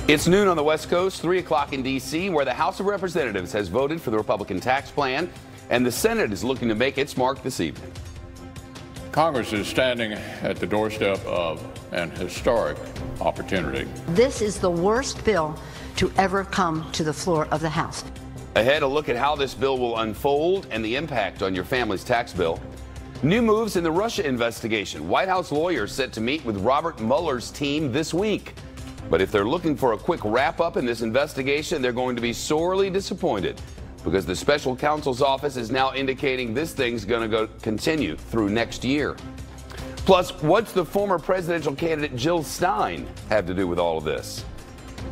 It's noon on the West Coast, 3 o'clock in D.C., where the House of Representatives has voted for the Republican tax plan, and the Senate is looking to make its mark this evening. Congress is standing at the doorstep of an historic opportunity. This is the worst bill to ever come to the floor of the House. Ahead, a look at how this bill will unfold and the impact on your family's tax bill. New moves in the Russia investigation. White House lawyers set to meet with Robert Mueller's team this week. But if they're looking for a quick wrap-up in this investigation, they're going to be sorely disappointed because the special counsel's office is now indicating this thing's going to continue through next year. Plus, what's the former presidential candidate Jill Stein have to do with all of this?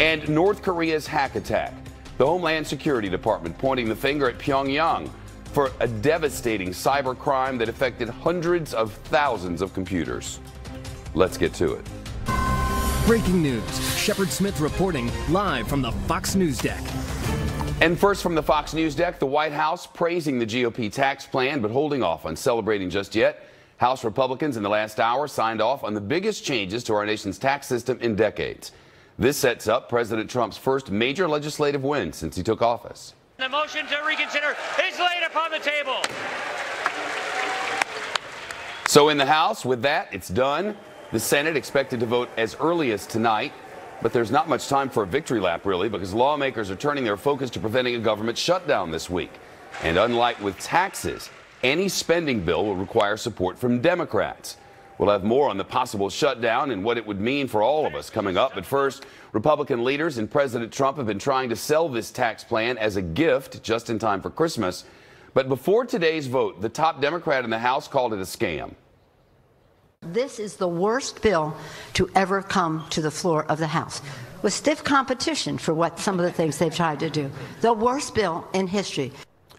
And North Korea's hack attack. The Homeland Security Department pointing the finger at Pyongyang for a devastating cybercrime that affected hundreds of thousands of computers. Let's get to it. Breaking news. Shepard Smith reporting live from the Fox News deck. And first from the Fox News deck, the White House praising the GOP tax plan, but holding off on celebrating just yet. House Republicans in the last hour signed off on the biggest changes to our nation's tax system in decades. This sets up President Trump's first major legislative win since he took office. The motion to reconsider is laid upon the table. So in the House, with that, it's done. The Senate expected to vote as early as tonight, but there's not much time for a victory lap, really, because lawmakers are turning their focus to preventing a government shutdown this week. And unlike with taxes, any spending bill will require support from Democrats. We'll have more on the possible shutdown and what it would mean for all of us coming up. But first, Republican leaders and President Trump have been trying to sell this tax plan as a gift just in time for Christmas. But before today's vote, the top Democrat in the House called it a scam. This is the worst bill to ever come to the floor of the House, with stiff competition for what some of the things they've tried to do. The worst bill in history.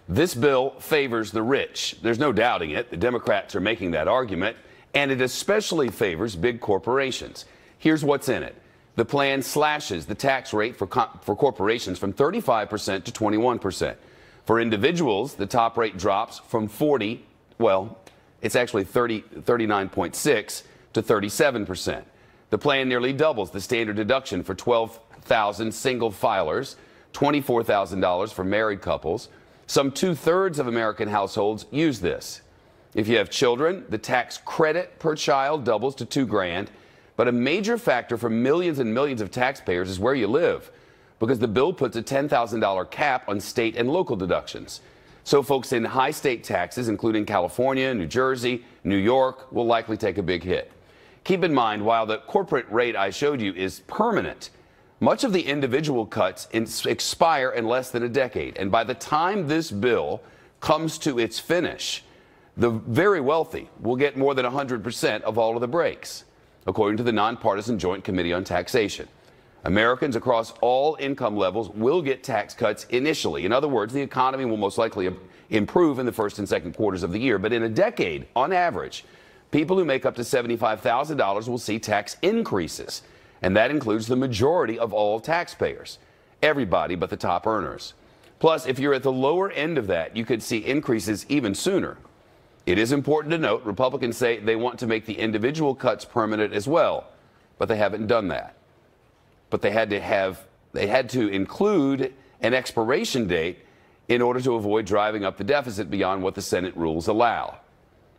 This bill favors the rich. There's no doubting it. The Democrats are making that argument, and it especially favors big corporations. Here's what's in it. The plan slashes the tax rate for corporations from 35% to 21%. For individuals, the top rate drops from 40, well, it's actually 39.6 to 37%. The plan nearly doubles the standard deduction for 12,000 single filers, $24,000 for married couples. Some 2/3 of American households use this. If you have children, the tax credit per child doubles to $2,000. But a major factor for millions and millions of taxpayers is where you live, because the bill puts a $10,000 cap on state and local deductions. So folks in high state taxes, including California, New Jersey, New York, will likely take a big hit. Keep in mind, while the corporate rate I showed you is permanent, much of the individual cuts expire in less than a decade. And by the time this bill comes to its finish, the very wealthy will get more than 100% of all of the breaks, according to the Nonpartisan Joint Committee on Taxation. Americans across all income levels will get tax cuts initially. In other words, the economy will most likely improve in the first and second quarters of the year. But in a decade, on average, people who make up to $75,000 will see tax increases. And that includes the majority of all taxpayers, everybody but the top earners. Plus, if you're at the lower end of that, you could see increases even sooner. It is important to note, Republicans say they want to make the individual cuts permanent as well, but they haven't done that. But they had to include an expiration date in order to avoid driving up the deficit beyond what the Senate rules allow.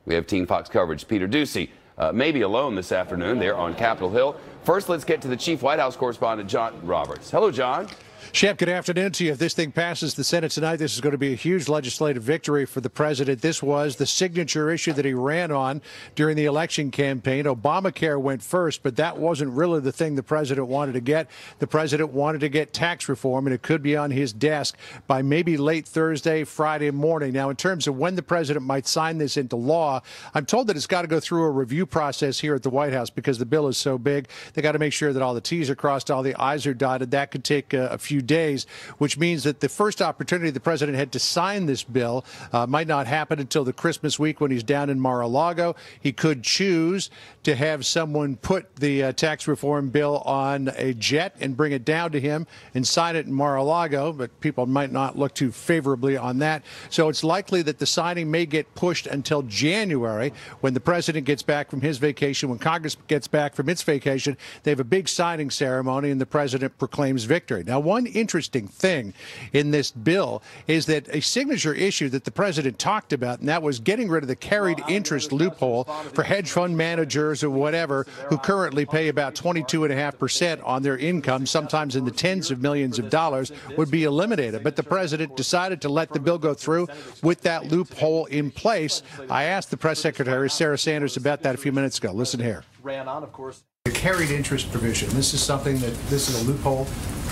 We have Team Fox coverage. Peter Ducey, maybe alone this afternoon there on Capitol Hill. First, let's get to the chief White House correspondent, John Roberts. Hello, John. Shep, good afternoon to you. If this thing passes the Senate tonight, this is going to be a huge legislative victory for the president. This was the signature issue that he ran on during the election campaign. Obamacare went first, but that wasn't really the thing the president wanted to get. The president wanted to get tax reform, and it could be on his desk by maybe late Thursday, Friday morning. Now, in terms of when the president might sign this into law, I'm told that it's got to go through a review process here at the White House because the bill is so big. They got to make sure that all the T's are crossed, all the I's are dotted. That could take a few days, which means that the first opportunity the president had to sign this bill might not happen until the Christmas week when he's down in Mar-a-Lago. He could choose to have someone put the tax reform bill on a jet and bring it down to him and sign it in Mar-a-Lago, but people might not look too favorably on that. So it's likely that the signing may get pushed until January when the president gets back from his vacation, when Congress gets back from its vacation, They have a big signing ceremony, and the president proclaims victory. Now, one interesting thing in this bill is that a signature issue that the president talked about, and that was getting rid of the carried interest loophole for hedge fund managers or whatever who currently pay about 22.5% on their income, sometimes in the tens of millions of dollars, would be eliminated. But the president decided to let the bill go through with that loophole in place. I asked the press secretary, Sarah Sanders, about that a few minutes ago. Listen here. Ran on, of course. The carried interest provision, this is something this is a loophole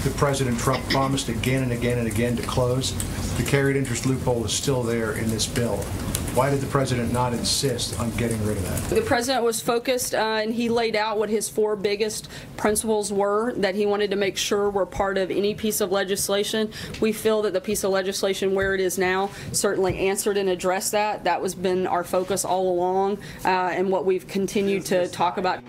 that President Trump promised again and again and again to close. The carried interest loophole is still there in this bill. Why did the president not insist on getting rid of that? The president was focused and he laid out what his 4 biggest principles were that he wanted to make sure were part of any piece of legislation. We feel that the piece of legislation where it is now certainly answered and addressed that. That has been our focus all along and what we've continued to talk about.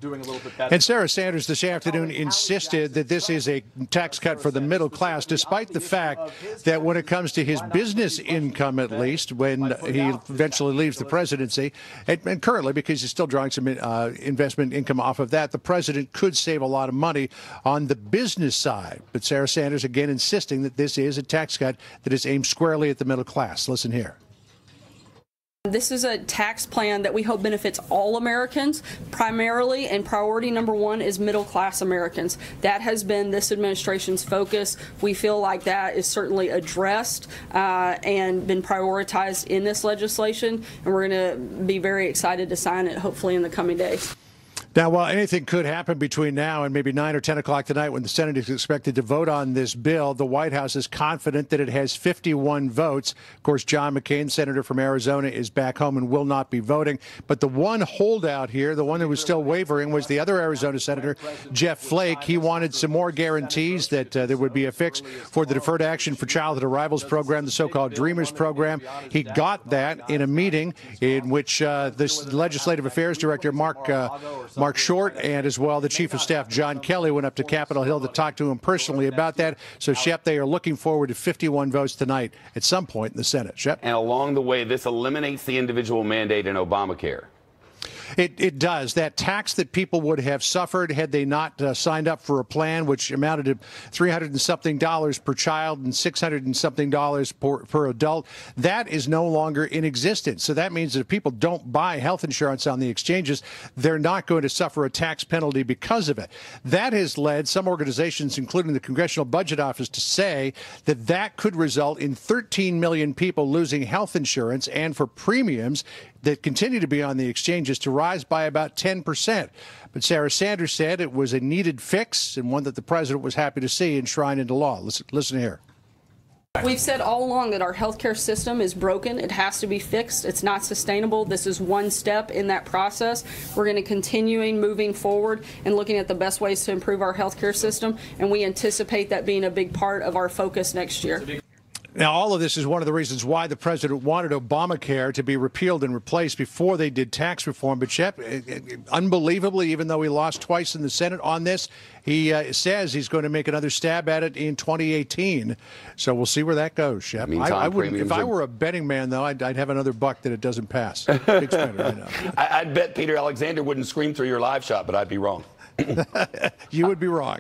Doing a little bit better. And Sarah Sanders this afternoon insisted that this is a tax cut for the middle class, despite the fact that when it comes to his business income, at least, when he eventually leaves the presidency, and currently because he's still drawing some investment income off of that, the president could save a lot of money on the business side. But Sarah Sanders again insisting that this is a tax cut that is aimed squarely at the middle class. Listen here. This is a tax plan that we hope benefits all Americans primarily, and priority number 1 is middle-class Americans. That has been this administration's focus. We feel like that is certainly addressed and been prioritized in this legislation, and we're going to be very excited to sign it hopefully in the coming days. Now, while anything could happen between now and maybe 9 or 10 o'clock tonight when the Senate is expected to vote on this bill, the White House is confident that it has 51 votes. Of course, John McCain, senator from Arizona, is back home and will not be voting. But the one holdout here, the one who was still wavering, was the other Arizona senator, Jeff Flake. He wanted some more guarantees that there would be a fix for the Deferred Action for Childhood Arrivals program, the so-called Dreamers program. He got that in a meeting in which this Legislative Affairs Director, Mark Short, and as well the Chief of Staff, John Kelly, went up to Capitol Hill to talk to him personally about that. So, Shep, they are looking forward to 51 votes tonight at some point in the Senate. Shep? And along the way, this eliminates the individual mandate in Obamacare. It does. That tax that people would have suffered had they not signed up for a plan, which amounted to $300 and something per child and $600 and something per adult, that is no longer in existence. So that means that if people don't buy health insurance on the exchanges, they're not going to suffer a tax penalty because of it. That has led some organizations, including the Congressional Budget Office, to say that that could result in 13 million people losing health insurance, and for premiums that continue to be on the exchanges to rise by about 10%. But Sarah Sanders said it was a needed fix and one that the president was happy to see enshrined into law. Listen here. We've said all along that our healthcare system is broken. It has to be fixed. It's not sustainable. This is one step in that process. We're going to continue moving forward and looking at the best ways to improve our healthcare system, and we anticipate that being a big part of our focus next year. Now, all of this is one of the reasons why the president wanted Obamacare to be repealed and replaced before they did tax reform. But, Shep, unbelievably, even though he lost twice in the Senate on this, he says he's going to make another stab at it in 2018. So we'll see where that goes, Shep. I wouldn't, if I were a betting man, though, I'd have another buck that it doesn't pass. Big spender, I know. I'd bet Peter Alexander wouldn't scream through your live shot, but I'd be wrong. You would be wrong.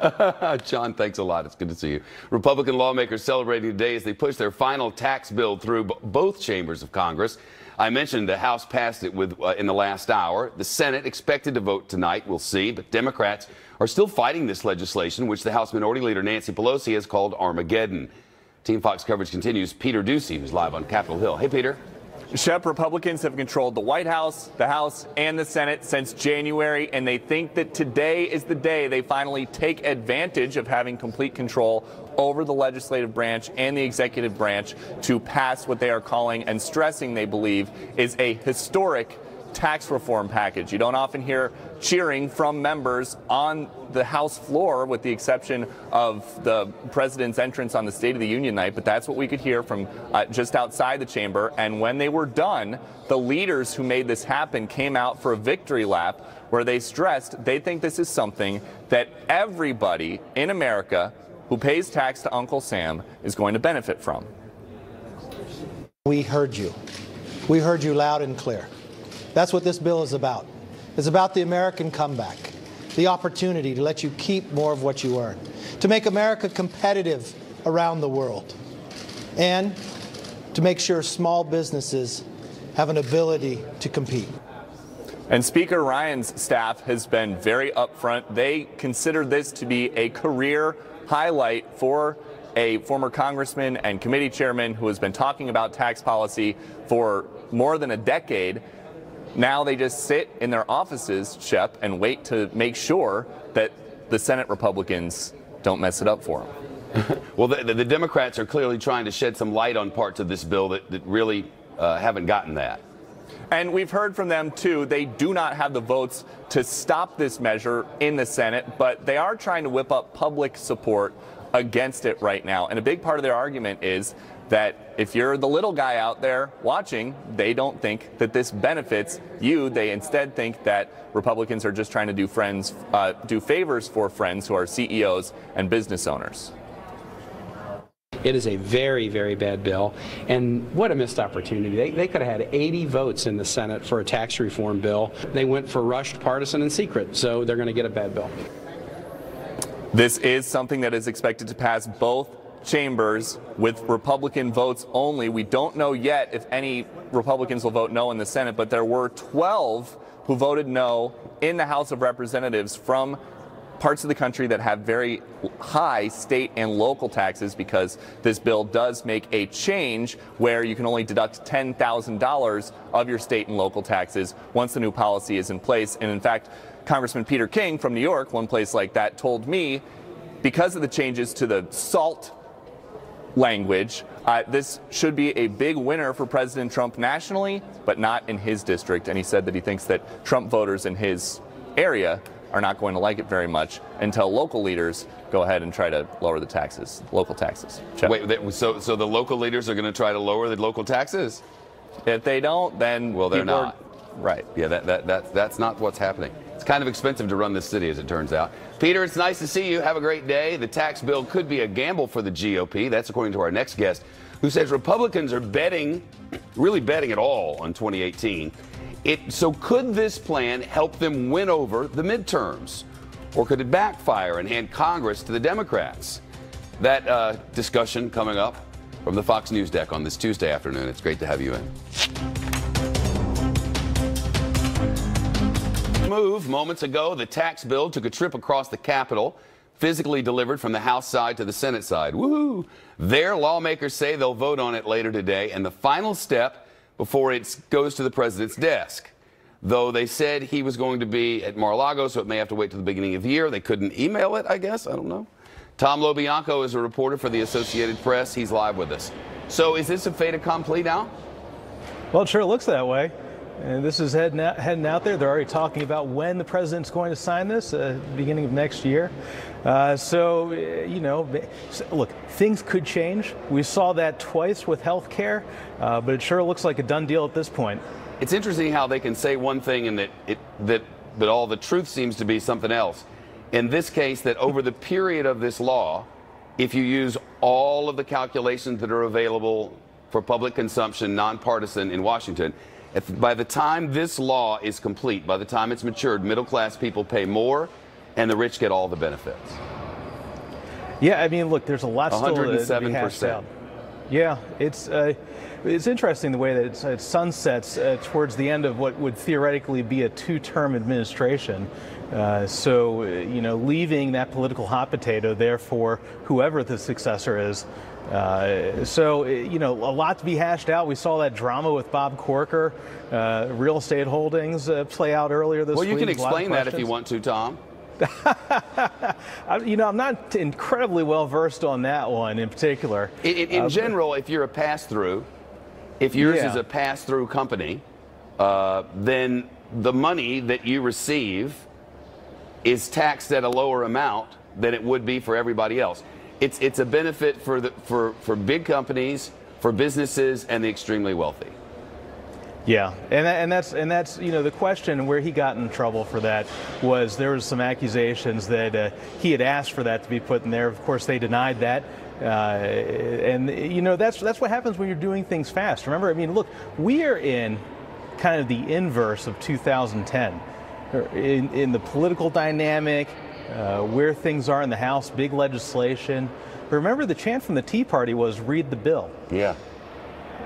John, thanks a lot. It's good to see you. Republican lawmakers celebrating today as they push their final tax bill through both chambers of Congress. I mentioned the House passed it in the last hour. The Senate expected to vote tonight. We'll see. But Democrats are still fighting this legislation, which the House Minority Leader Nancy Pelosi has called Armageddon. Team Fox coverage continues. Peter Ducey, who's live on Capitol Hill. Hey, Peter. Shep, Republicans have controlled the White House, the House, and the Senate since January, and they think that today is the day they finally take advantage of having complete control over the legislative branch and the executive branch to pass what they are calling and stressing they believe is a historic tax reform package. You don't often hear cheering from members on the House floor, with the exception of the president's entrance on the State of the Union night, but that's what we could hear from just outside the chamber. And when they were done, the leaders who made this happen came out for a victory lap where they stressed they think this is something that everybody in America who pays tax to Uncle Sam is going to benefit from. We heard you. We heard you loud and clear. That's what this bill is about. It's about the American comeback. the opportunity to let you keep more of what you earn, to make America competitive around the world, and to make sure small businesses have an ability to compete. And Speaker Ryan's staff has been very upfront. They consider this to be a career highlight for a former congressman and committee chairman who has been talking about tax policy for more than a decade. Now they just sit in their offices, Shep, and wait to make sure that the Senate Republicans don't mess it up for them. Well, the Democrats are clearly trying to shed some light on parts of this bill that really haven't gotten that. And we've heard from them, too. They do not have the votes to stop this measure in the Senate, but they are trying to whip up public support against it right now. And a big part of their argument is that if you're the little guy out there watching, they don't think that this benefits you. They instead think that Republicans are just trying to do favors for friends who are CEOs and business owners. It is a very, very bad bill, and what a missed opportunity. They could have had 80 votes in the Senate for a tax reform bill. They went for rushed, partisan, and secret, so they're going to get a bad bill. This is something that is expected to pass both chambers with Republican votes only. We don't know yet if any Republicans will vote no in the Senate, but there were 12 who voted no in the House of Representatives from parts of the country that have very high state and local taxes, because this bill does make a change where you can only deduct $10,000 of your state and local taxes once the new policy is in place. And in fact, Congressman Peter King from New York, one place like that, told me because of the changes to the SALT language, this should be a big winner for President Trump nationally, but not in his district. And he said that he thinks that Trump voters in his area are not going to like it very much until local leaders go ahead and try to lower the taxes, local taxes. Check. Wait, so the local leaders are going to try to lower the local taxes? If they don't, then well, they're not. Right. Yeah, that's not what's happening. It's kind of expensive to run this city, as it turns out. Peter, it's nice to see you. Have a great day. The tax bill could be a gamble for the GOP. That's according to our next guest, who says Republicans are really betting it all on 2018. So could this plan help them win over the midterms? Or could it backfire and hand Congress to the Democrats? That discussion coming up from the Fox News deck on this Tuesday afternoon. It's great to have you in. Move. Moments ago, the tax bill took a trip across the Capitol, physically delivered from the House side to the Senate side. Woohoo! Their lawmakers say they'll vote on it later today, and the final step before it goes to the president's desk. Though they said he was going to be at Mar-a-Lago, so it may have to wait till the beginning of the year. They couldn't email it, I guess. I don't know. Tom Lobianco is a reporter for the Associated Press. He's live with us. So is this a fait accompli now? Well, it sure looks that way. And this is heading out there. They're already talking about when the president's going to sign this, beginning of next year. You know, look, things could change. We saw that twice with health care, but it sure looks like a done deal at this point. It's interesting how they can say one thing and but all the truth seems to be something else. In this case, that over the period of this law, if you use all of the calculations that are available for public consumption, nonpartisan in Washington, by the time this law is complete, by the time it's matured, middle-class people pay more and the rich get all the benefits. Yeah, I mean, look, there's a lot still to be hashed out. Yeah, it's interesting the way that it sunsets towards the end of what would theoretically be a two-term administration. You know, leaving that political hot potato there for whoever the successor is. You know, a lot to be hashed out. We saw that drama with Bob Corker, real estate holdings play out earlier this week. Well, you can explain that if you want to, Tom. You know, I'm not incredibly well versed on that one in particular. In general, if you're a pass-through, if yours is a pass-through company, then the money that you receive is taxed at a lower amount than it would be for everybody else. It's a benefit for big companies, for businesses, and the extremely wealthy. Yeah, and that's you know, the question where he got in trouble for that was there was some accusations that he had asked for that to be put in there. Of course, they denied that. And you know, that's what happens when you're doing things fast. Remember, I mean, look, we are in kind of the inverse of 2010. in the political dynamic, where things are in the House, big legislation. Remember, the chant from the Tea Party was "read the bill." Yeah.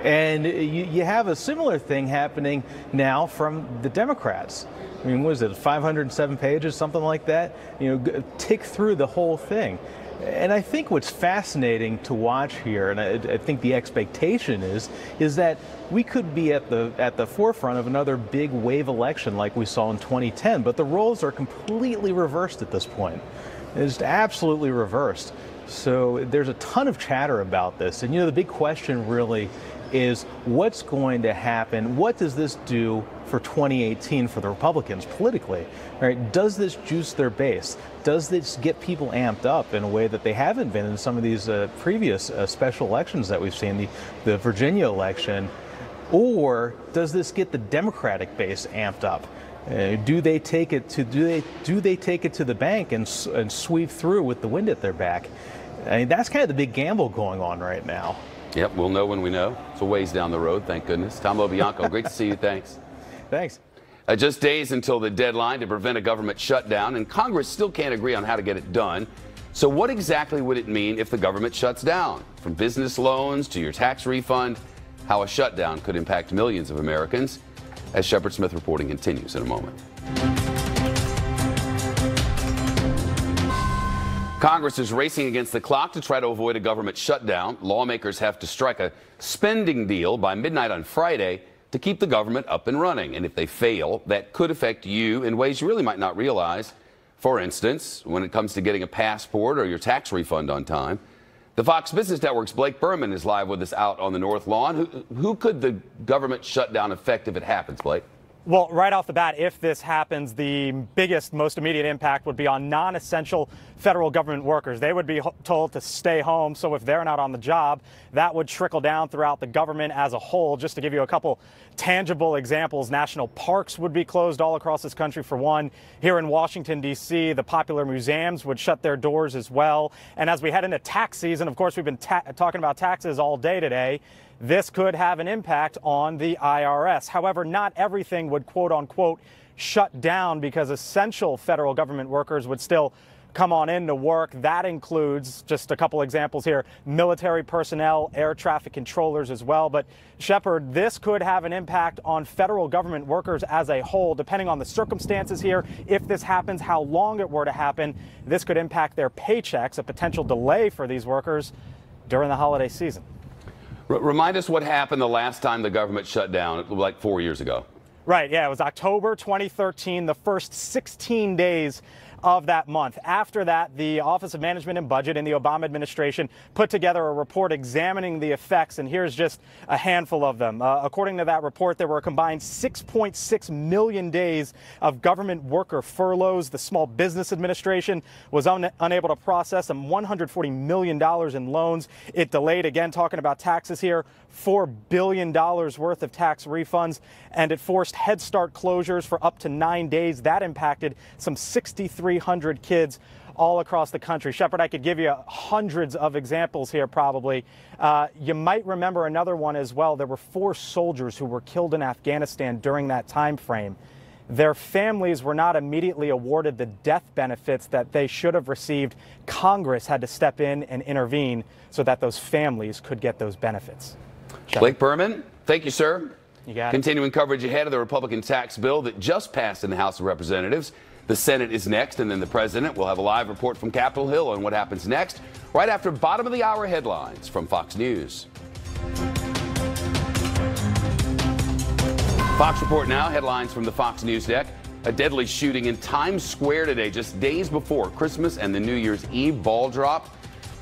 And you have a similar thing happening now from the Democrats. I mean, what is it, 507 pages, something like that? You know, tick through the whole thing. And I think what's fascinating to watch here, and I think the expectation is that we could be at the forefront of another big wave election like we saw in 2010, but the roles are completely reversed at this point. It's absolutely reversed. So there's a ton of chatter about this. And, you know, the big question really is what's going to happen? What does this do for 2018 for the Republicans politically? Right? Does this juice their base? Does this get people amped up in a way that they haven't been in some of these previous special elections that we've seen, the Virginia election? Or does this get the Democratic base amped up? Do they take it to the bank and sweep through with the wind at their back? I mean, that's kind of the big gamble going on right now. Yep, we'll know when we know. It's a ways down the road, thank goodness. Tom LoBianco, great to see you. Thanks. Thanks. Just days until the deadline to prevent a government shutdown, and Congress still can't agree on how to get it done. So what exactly would it mean if the government shuts down? From business loans to your tax refund, how a shutdown could impact millions of Americans, as Shepard Smith reporting continues in a moment. Congress is racing against the clock to try to avoid a government shutdown. Lawmakers have to strike a spending deal by midnight on Friday to keep the government up and running. And if they fail, that could affect you in ways you really might not realize. For instance, when it comes to getting a passport or your tax refund on time. The Fox Business Network's Blake Berman is live with us out on the North Lawn. Who could the government shutdown affect if it happens, Blake? Well, right off the bat, if this happens, the biggest, most immediate impact would be on non-essential federal government workers. They would be told to stay home. So if they're not on the job, that would trickle down throughout the government as a whole. Just to give you a couple tangible examples, national parks would be closed all across this country for one. Here in Washington, D.C., the popular museums would shut their doors as well. And as we head into tax season, of course, we've been talking about taxes all day today. This could have an impact on the IRS. However, not everything would, quote unquote, shut down because essential federal government workers would still come on in to work. That includes, just a couple examples here, military personnel, air traffic controllers as well. But Shepard, this could have an impact on federal government workers as a whole, depending on the circumstances here. If this happens, how long it were to happen, this could impact their paychecks, a potential delay for these workers during the holiday season. Remind us what happened the last time the government shut down, like 4 years ago. Right, yeah, it was October 2013, the first 16 days of that month. After that, the Office of Management and Budget in the Obama administration put together a report examining the effects, and here's just a handful of them. According to that report, there were a combined 6.6 million days of government worker furloughs. The Small Business Administration was unable to process some $140 million in loans. It delayed, again, talking about taxes here, $4 billion worth of tax refunds, and it forced Head Start closures for up to 9 days. That impacted some 6,300 kids all across the country. Shepard, I could give you hundreds of examples here probably. You might remember another one as well. There were 4 soldiers who were killed in Afghanistan during that time frame. Their families were not immediately awarded the death benefits that they should have received. Congress had to step in and intervene so that those families could get those benefits. Shepard. Blake Berman, thank you, sir. You got it. Continuing coverage ahead of the Republican tax bill that just passed in the House of Representatives. The Senate is next, and then the president will have a live report from Capitol Hill on what happens next, right after bottom of the hour headlines from Fox News. Fox Report now, headlines from the Fox News deck. A deadly shooting in Times Square today, just days before Christmas and the New Year's Eve ball drop.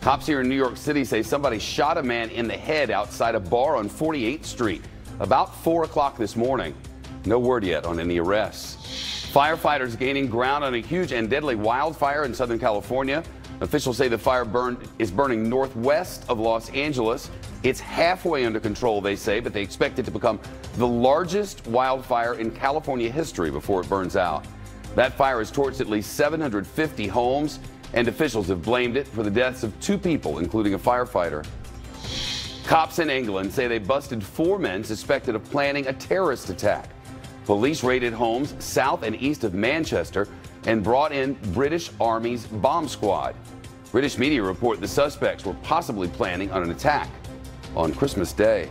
Cops here in New York City say somebody shot a man in the head outside a bar on 48th Street about 4 o'clock this morning. No word yet on any arrests. Firefighters gaining ground on a huge and deadly wildfire in Southern California. Officials say the fire is burning northwest of Los Angeles. It's halfway under control, they say, but they expect it to become the largest wildfire in California history before it burns out. That fire has torched at least 750 homes, and officials have blamed it for the deaths of 2 people, including a firefighter. Cops in England say they busted 4 men suspected of planning a terrorist attack. Police raided homes south and east of Manchester and brought in British Army's bomb squad. British media report the suspects were possibly planning on an attack on Christmas Day.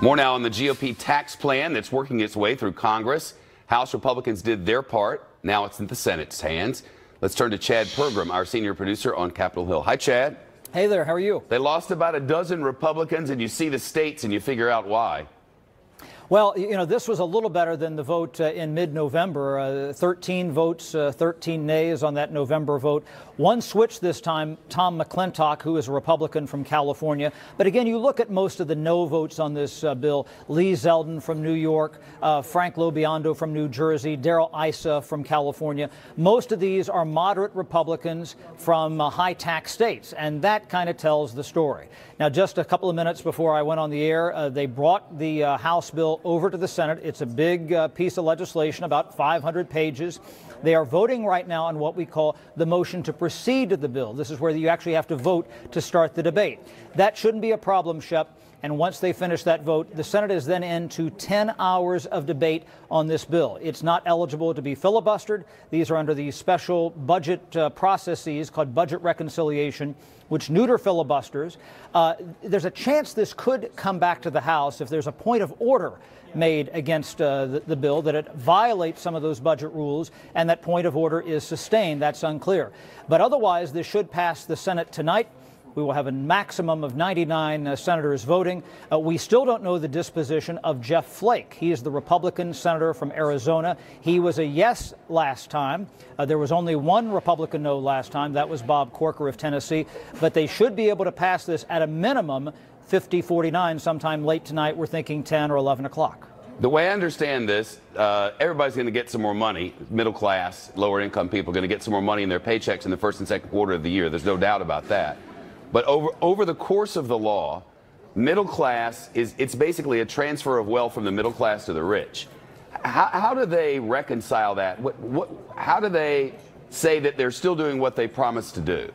More now on the GOP tax plan that's working its way through Congress. House Republicans did their part. Now it's in the Senate's hands. Let's turn to Chad Pergram, our senior producer on Capitol Hill. Hi, Chad. Hey there, how are you? They lost about a dozen Republicans, and you see the states and you figure out why. Well, you know, this was a little better than the vote in mid-November. 13 votes, 13 nays on that November vote. One switch this time, Tom McClintock, who is a Republican from California. But again, you look at most of the no votes on this bill. Lee Zeldin from New York, Frank LoBiondo from New Jersey, Darrell Issa from California. Most of these are moderate Republicans from high-tax states, and that kind of tells the story. Now, just a couple of minutes before I went on the air, they brought the House bill over to the Senate. It's a big piece of legislation, about 500 pages. They are voting right now on what we call the motion to proceed to the bill. This is where you actually have to vote to start the debate. That shouldn't be a problem, Shep. And once they finish that vote, the Senate is then into 10 hours of debate on this bill. It's not eligible to be filibustered. These are under the special budget processes called budget reconciliation, which neuter filibusters. There's a chance this could come back to the House if there's a point of order made against the bill, that it violates some of those budget rules, and that point of order is sustained. That's unclear. But otherwise, this should pass the Senate tonight. We will have a maximum of 99 senators voting. We still don't know the disposition of Jeff Flake. He is the Republican senator from Arizona. He was a yes last time. There was only one Republican no last time. That was Bob Corker of Tennessee. But they should be able to pass this at a minimum 50-49 sometime late tonight. We're thinking 10 or 11 o'clock. The way I understand this, everybody's going to get some more money. Middle class, lower income people are going to get some more money in their paychecks in the first and second quarter of the year. There's no doubt about that. But over the course of the law, middle class it's basically a transfer of wealth from the middle class to the rich. How do they reconcile that? How do they say that they're still doing what they promised to do?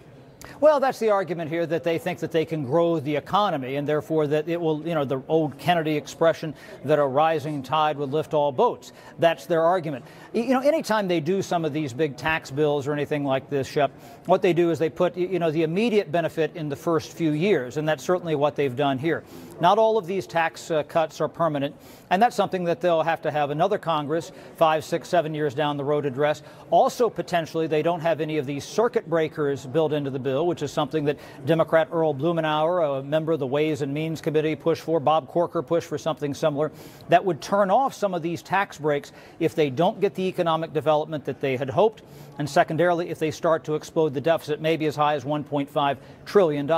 Well, that's the argument here, that they think that they can grow the economy, and therefore that it will, you know, the old Kennedy expression that a rising tide would lift all boats. That's their argument. You know, anytime they do some of these big tax bills or anything like this, Shep, what they do is they put, you know, the immediate benefit in the first few years, and that's certainly what they've done here. Not all of these tax cuts are permanent, and that's something that they'll have to have another Congress 5, 6, 7 years down the road address. Also, potentially, they don't have any of these circuit breakers built into the bill, which is something that Democrat Earl Blumenauer, a member of the Ways and Means Committee, pushed for. Bob Corker pushed for something similar that would turn off some of these tax breaks if they don't get the economic development that they had hoped, and secondarily, if they start to explode the deficit, maybe as high as $1.5 trillion.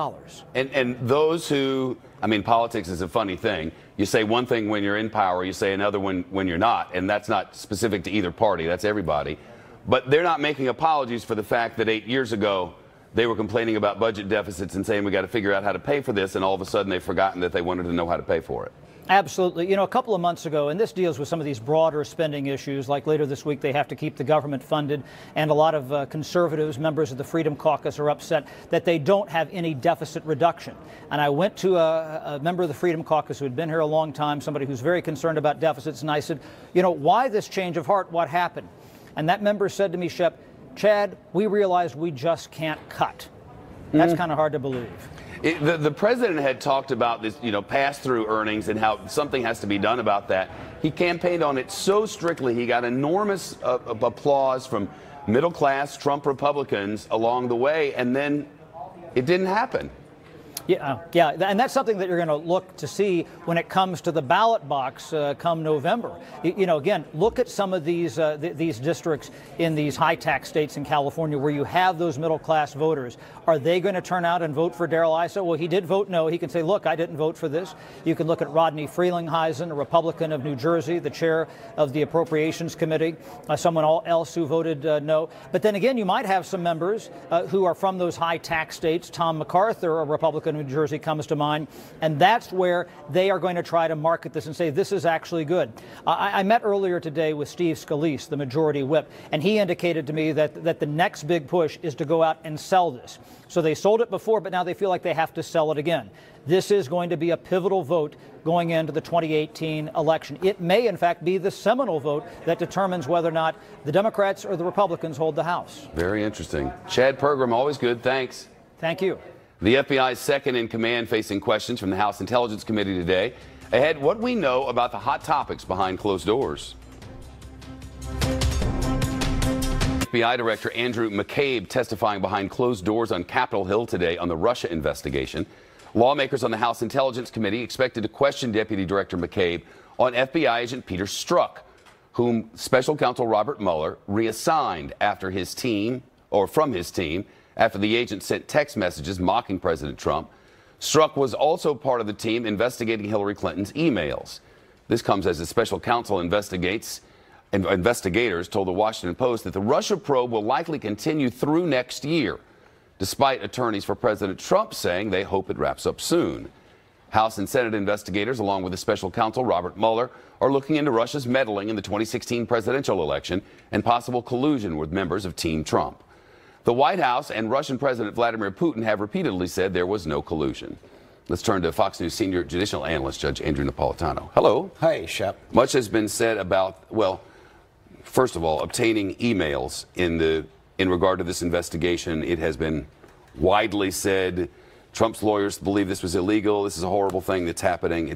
And those who, I mean, politics is a funny thing. You say one thing when you're in power, you say another when you're not, and that's not specific to either party, that's everybody. But they're not making apologies for the fact that 8 years ago, they were complaining about budget deficits and saying we got to figure out how to pay for this, and all of a sudden they've forgotten that they wanted to know how to pay for it. Absolutely. You know, a couple of months ago, and this deals with some of these broader spending issues, like later this week they have to keep the government funded, and a lot of conservatives, members of the Freedom Caucus, are upset that they don't have any deficit reduction. And I went to a member of the Freedom Caucus who had been here a long time, somebody who's very concerned about deficits, and I said, you know, why this change of heart? What happened? And that member said to me, Shep, Chad, we realized we just can't cut. That's kind of hard to believe. The president had talked about this, you know, pass-through earnings and how something has to be done about that. He campaigned on it so strictly, he got enormous applause from middle-class Trump Republicans along the way, and then it didn't happen. Yeah, and that's something that you're going to look to see when it comes to the ballot box come November. You know, again, look at some of these districts in these high-tax states in California where you have those middle-class voters. Are they going to turn out and vote for Darrell Issa? Well, he did vote no. He can say, look, I didn't vote for this. You can look at Rodney Frelinghuysen, a Republican of New Jersey, the chair of the Appropriations Committee, someone else who voted no. But then again, you might have some members who are from those high-tax states. Tom MacArthur, a Republican in New Jersey comes to mind. And that's where they are going to try to market this and say this is actually good. I met earlier today with Steve Scalise, the majority whip, and he indicated to me that the next big push is to go out and sell this. So they sold it before, but now they feel like they have to sell it again. This is going to be a pivotal vote going into the 2018 election. It may, in fact, be the seminal vote that determines whether or not the Democrats or the Republicans hold the House. Very interesting. Chad Pergram, always good. Thanks. Thank you. The FBI's second in command facing questions from the House Intelligence Committee today. Ahead, what we know about the hot topics behind closed doors. FBI Director Andrew McCabe testifying behind closed doors on Capitol Hill today on the Russia investigation. Lawmakers on the House Intelligence Committee expected to question Deputy Director McCabe on FBI agent Peter Strzok, whom Special Counsel Robert Mueller reassigned after his team, or from his team, after the agent sent text messages mocking President Trump. Strzok was also part of the team investigating Hillary Clinton's emails. This comes as the special counsel investigators told the Washington Post that the Russia probe will likely continue through next year, despite attorneys for President Trump saying they hope it wraps up soon. House and Senate investigators, along with the special counsel Robert Mueller, are looking into Russia's meddling in the 2016 presidential election and possible collusion with members of Team Trump. The White House and Russian President Vladimir Putin have repeatedly said there was no collusion. Let's turn to Fox News senior judicial analyst Judge Andrew Napolitano. Hello. Hi, Shep. Much has been said about, well, first of all, obtaining emails in regard to this investigation. It has been widely said Trump's lawyers believe this was illegal. This is a horrible thing that's happening.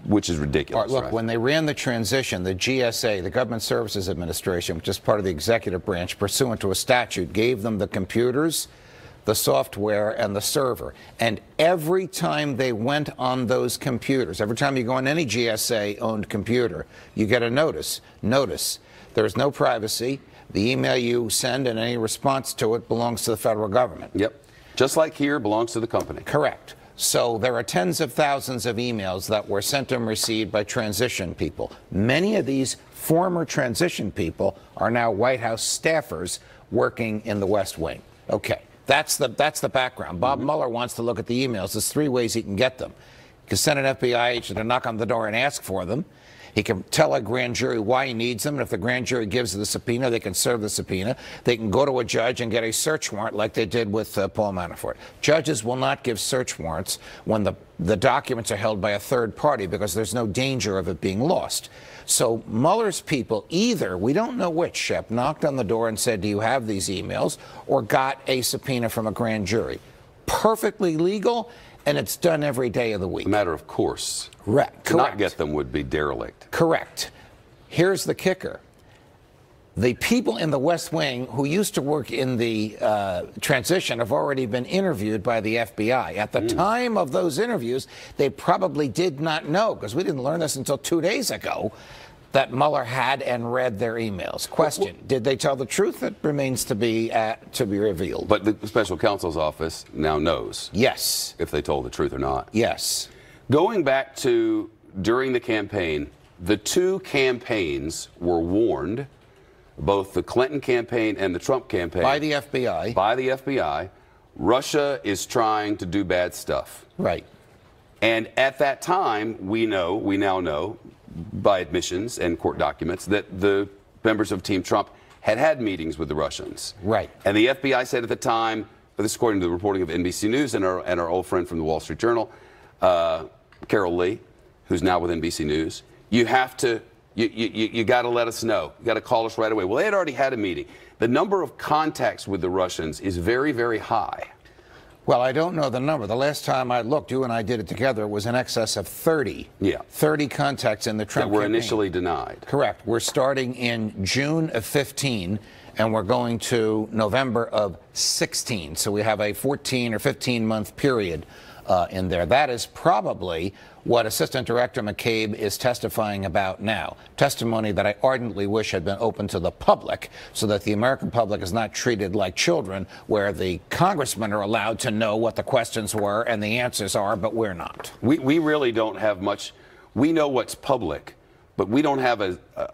Which is ridiculous. Look, right? When they ran the transition, the GSA, the Government Services Administration, which is part of the executive branch, pursuant to a statute, gave them the computers, the software, and the server. And every time they went on those computers, every time you go on any GSA-owned computer, you get a notice. Notice, there is no privacy. The email you send and any response to it belongs to the federal government. Yep. Just like here, belongs to the company. Correct. So there are tens of thousands of emails that were sent and received by transition people. Many of these former transition people are now White House staffers working in the West Wing. Okay, that's the background. Bob Mueller wants to look at the emails. There's three ways he can get them. He can send an FBI agent to knock on the door and ask for them. He can tell a grand jury why he needs them, and if the grand jury gives the subpoena, they can serve the subpoena. They can go to a judge and get a search warrant like they did with Paul Manafort. Judges will not give search warrants when the documents are held by a third party because there's no danger of it being lost. So Mueller's people either, we don't know which, Shep, knocked on the door and said, do you have these emails, or got a subpoena from a grand jury. Perfectly legal. And it's done every day of the week. A matter of course. Correct. To not get them would be derelict. Correct. Here's the kicker. The people in the West Wing who used to work in the transition have already been interviewed by the FBI. At the time of those interviews, they probably did not know, because we didn't learn this until 2 days ago, that Mueller had and read their emails. Question, did they tell the truth? That remains to be revealed. But the special counsel's office now knows. Yes. If they told the truth or not. Yes. Going back to during the campaign, the two campaigns were warned, both the Clinton campaign and the Trump campaign. By the FBI. By the FBI. Russia is trying to do bad stuff. Right. And at that time, we now know, by admissions and court documents, that the members of Team Trump had meetings with the Russians. Right. And the FBI said at the time, this is according to the reporting of NBC News and our old friend from the Wall Street Journal, Carol Lee, who's now with NBC News, you have to, you got to let us know. You got to call us right away. Well, they had already had a meeting. The number of contacts with the Russians is very, very high. Well, I don't know the number. The last time I looked, you and I did it together, was in excess of 30. Yeah. 30 contacts in the Trump that were campaign. Initially denied. Correct. We're starting in June of 15, and we're going to November of 16. So we have a 14 or 15-month period in there. That is probably what Assistant Director McCabe is testifying about now. Testimony that I ardently wish had been open to the public so that the American public is not treated like children, where the congressmen are allowed to know what the questions were and the answers are, but we're not. We really don't have much. We know what's public, but we don't have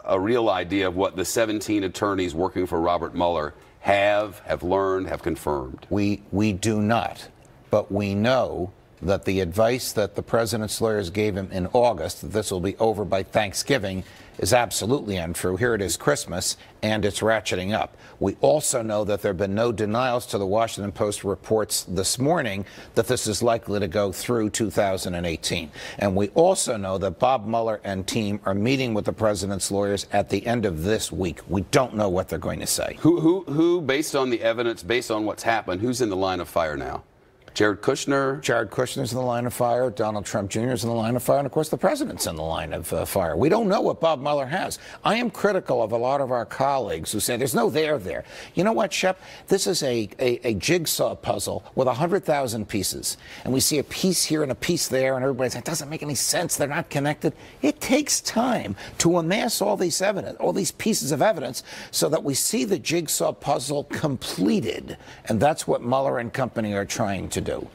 a real idea of what the 17 attorneys working for Robert Mueller have learned, have confirmed. We do not, but we know that the advice that the president's lawyers gave him in August, that this will be over by Thanksgiving, is absolutely untrue. Here it is Christmas, and it's ratcheting up. We also know that there have been no denials to the Washington Post reports this morning that this is likely to go through 2018. And we also know that Bob Mueller and team are meeting with the president's lawyers at the end of this week. We don't know what they're going to say. Who, based on the evidence, based on what's happened, who's in the line of fire now? Jared Kushner? Jared Kushner's in the line of fire. Donald Trump Jr. is in the line of fire. And, of course, the president's in the line of fire. We don't know what Bob Mueller has. I am critical of a lot of our colleagues who say there's no there. You know what, Shep? This is a jigsaw puzzle with 100,000 pieces. And we see a piece here and a piece there, and everybody says, it doesn't make any sense. They're not connected. It takes time to amass all these evidence, all these pieces of evidence, so that we see the jigsaw puzzle completed. And that's what Mueller and company are trying to do.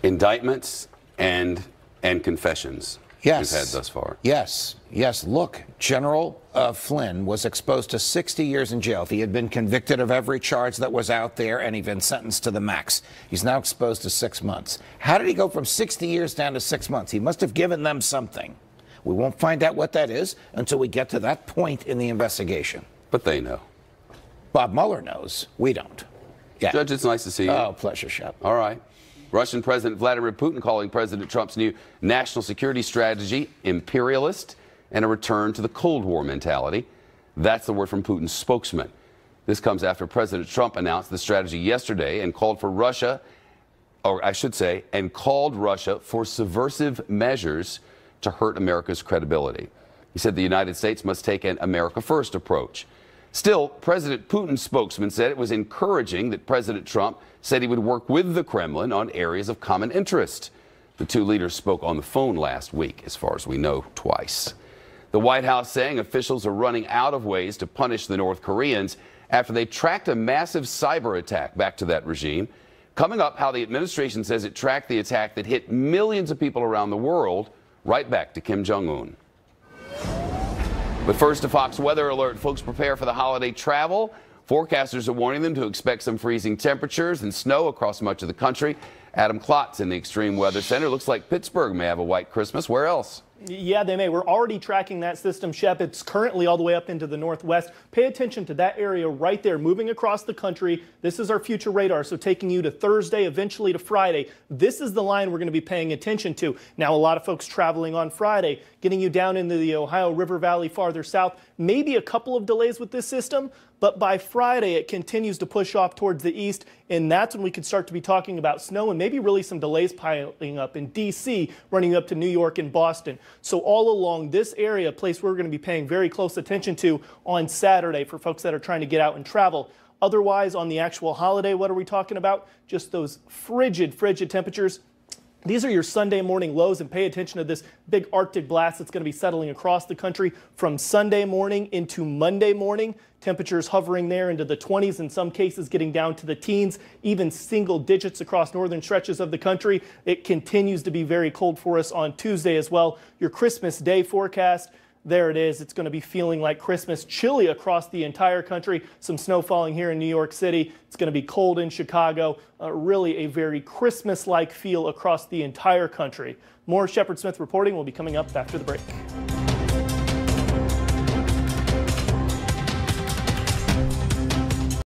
Indictments and confessions. Yes. We've had thus far. Yes. Look, General Flynn was exposed to 60 years in jail. If he had been convicted of every charge that was out there and he'd been sentenced to the max, he's now exposed to 6 months. How did he go from 60 years down to 6 months? He must have given them something. We won't find out what that is until we get to that point in the investigation. But they know. Bob Mueller knows. We don't. Yeah. Judge, it's nice to see you. Oh, pleasure, Shep. All right. Russian President Vladimir Putin calling President Trump's new national security strategy imperialist and a return to the Cold War mentality. That's the word from Putin's spokesman. This comes after President Trump announced the strategy yesterday and called for Russia, or I should say, and called Russia for subversive measures to hurt America's credibility. He said the United States must take an America First approach. Still, President Putin's spokesman said it was encouraging that President Trump said he would work with the Kremlin on areas of common interest. The two leaders spoke on the phone last week, as far as we know, twice. The White House saying officials are running out of ways to punish the North Koreans after they tracked a massive cyber attack back to that regime. Coming up, how the administration says it tracked the attack that hit millions of people around the world right back to Kim Jong-un. But first, a Fox weather alert. Folks, prepare for the holiday travel. Forecasters are warning them to expect some freezing temperatures and snow across much of the country. Adam Klotz in the Extreme Weather Center. Looks like Pittsburgh may have a white Christmas. Where else? Yeah, they may. We're already tracking that system, Shep. It's currently all the way up into the northwest. Pay attention to that area right there, moving across the country. This is our future radar, so taking you to Thursday, eventually to Friday. This is the line we're going to be paying attention to. Now, a lot of folks traveling on Friday, getting you down into the Ohio River Valley farther south. Maybe a couple of delays with this system, but by Friday, it continues to push off towards the east, and that's when we could start to be talking about snow and maybe really some delays piling up in D.C., running up to New York and Boston. So all along this area, a place we're going to be paying very close attention to on Saturday for folks that are trying to get out and travel. Otherwise, on the actual holiday, what are we talking about? Just those frigid temperatures. These are your Sunday morning lows, and pay attention to this big Arctic blast that's going to be settling across the country from Sunday morning into Monday morning. Temperatures hovering there into the 20s, in some cases getting down to the teens, even single digits across northern stretches of the country. It continues to be very cold for us on Tuesday as well. Your Christmas Day forecast, there it is. It's going to be feeling like Christmas, chilly across the entire country. Some snow falling here in New York City. It's going to be cold in Chicago. Really a very Christmas-like feel across the entire country. More Shepard Smith reporting will be coming up after the break.